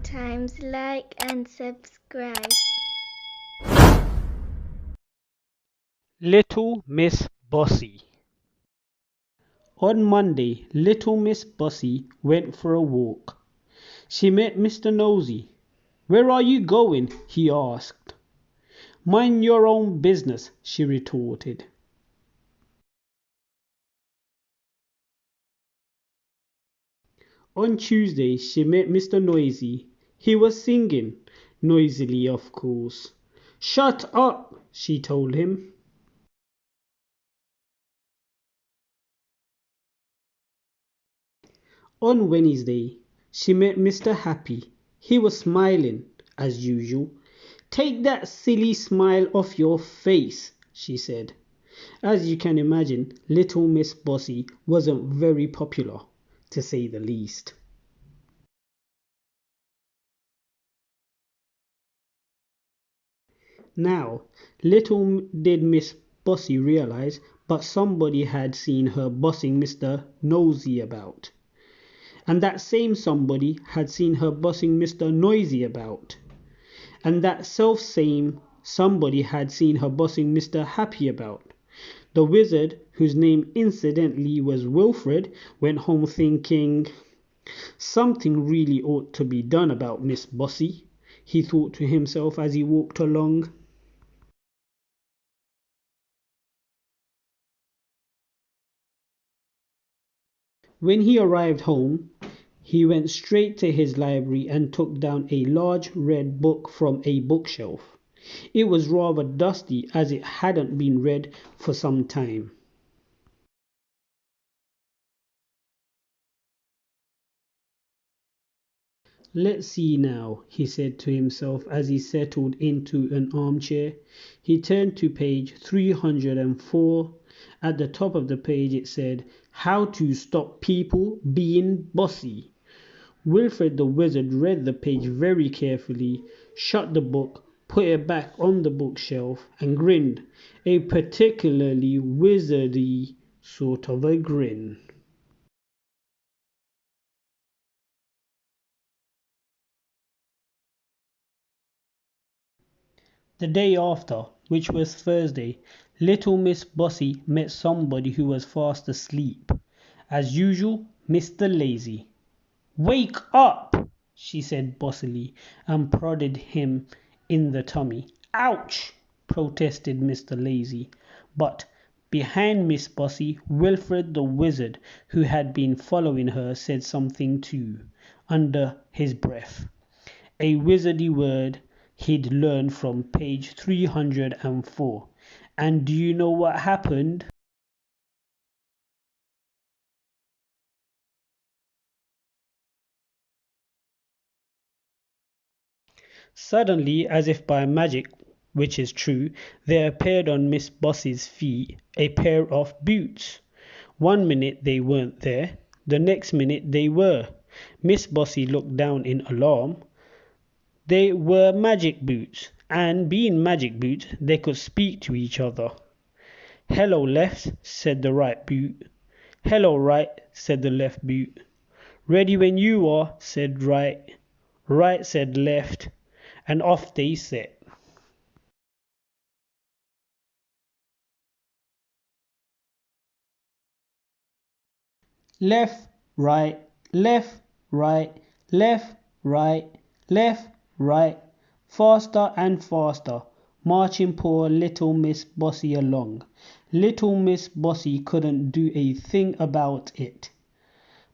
times, like and subscribe. Little Miss Bossy. On Monday, little Miss Bossy went for a walk. She met Mr. Nosy. "Where are you going?" he asked. "Mind your own business," she retorted. On Tuesday, she met Mr. Noisy. He was singing, noisily of course. "Shut up," she told him. On Wednesday, she met Mr. Happy. He was smiling, as usual. "Take that silly smile off your face," she said. As you can imagine, little Miss Bossy wasn't very popular, to say the least. Now, little did Miss Bossy realize, but somebody had seen her bossing Mr. Nosy about. And that same somebody had seen her bossing Mr. Noisy about. And that self-same somebody had seen her bossing Mr. Happy about. The wizard, whose name incidentally was Wilfred, went home thinking, "Something really ought to be done about Miss Bossy," he thought to himself as he walked along. When he arrived home, he went straight to his library and took down a large red book from a bookshelf. It was rather dusty as it hadn't been read for some time. "Let's see now," he said to himself as he settled into an armchair. He turned to page 304. At the top of the page it said, "How to Stop People Being Bossy." Wilfred the Wizard read the page very carefully, shut the book, put it back on the bookshelf, and grinned, a particularly wizardy sort of a grin. The day after, which was Thursday, little Miss Bossy met somebody who was fast asleep. As usual, Mr. Lazy. "Wake up!" she said bossily, and prodded him in the tummy. "Ouch!" protested Mr. Lazy. But behind Miss Bossy, Wilfred the Wizard, who had been following her, said something too, under his breath. A wizardy word he'd learned from page 304. And do you know what happened? Suddenly, as if by magic, which is true, there appeared on Miss Bossy's feet a pair of boots. One minute they weren't there, the next minute they were. Miss Bossy looked down in alarm. They were magic boots, and being magic boots, they could speak to each other. "Hello, left," said the right boot. "Hello, right," said the left boot. "Ready when you are," said right. Right said left, and off they set. Left, right, left, right, left, right, left, right, faster and faster, marching poor little Miss Bossy along. Little Miss Bossy couldn't do a thing about it.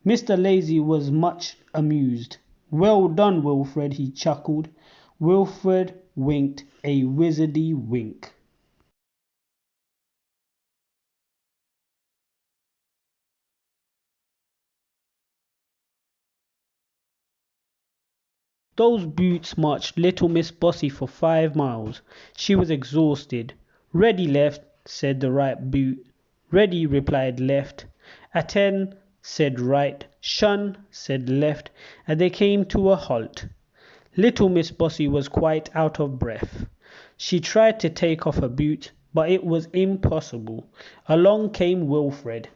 Mr. Lazy was much amused. "Well done, Wilfred," he chuckled. Wilfred winked a wizardy wink. Those boots marched little Miss Bossy for 5 miles. She was exhausted. "Ready, left," said the right boot. "Ready," replied left. "Attend," said right. "Shun," said left, and they came to a halt. Little Miss Bossy was quite out of breath. She tried to take off her boot, but it was impossible. Along came Wilfred.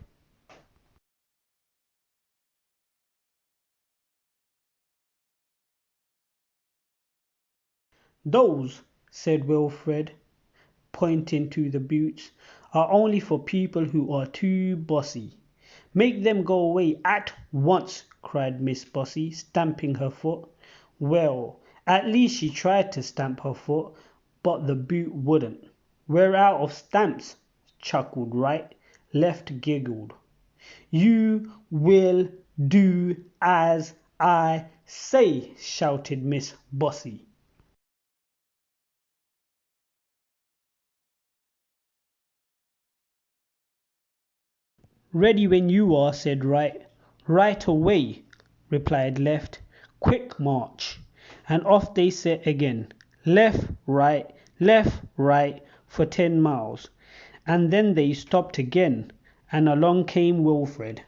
Those, said Wilfred, pointing to the boots, are only for people who are too bossy. Make them go away at once, cried Miss Bossy, stamping her foot. Well, at least she tried to stamp her foot, but the boot wouldn't. We're out of stamps, chuckled Right. Left giggled. You will do as I say, shouted Miss Bossy. Ready when you are, said Right. Right away, replied Left. Quick march. And off they set again. Left, right, for 10 miles. And then they stopped again, and along came Wilfred.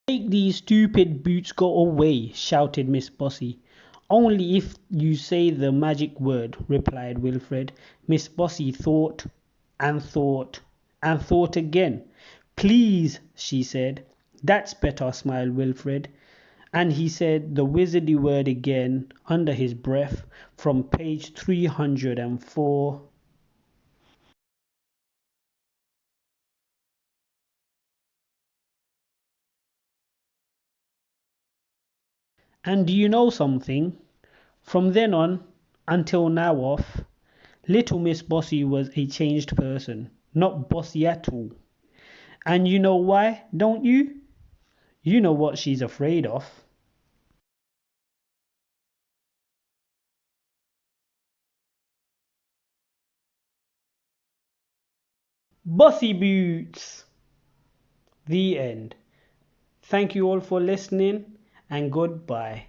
Make these stupid boots go away, shouted Miss Bossy. Only if you say the magic word, replied Wilfred. Miss Bossy thought and thought and thought again. Please, she said. That's better, smiled Wilfred. And he said the wizardy word again under his breath from page 304. And do you know something? From then on until now off, little Miss Bossy was a changed person, not bossy at all. And you know why, don't you? You know what she's afraid of. Bossy Boots! The end. Thank you all for listening and goodbye.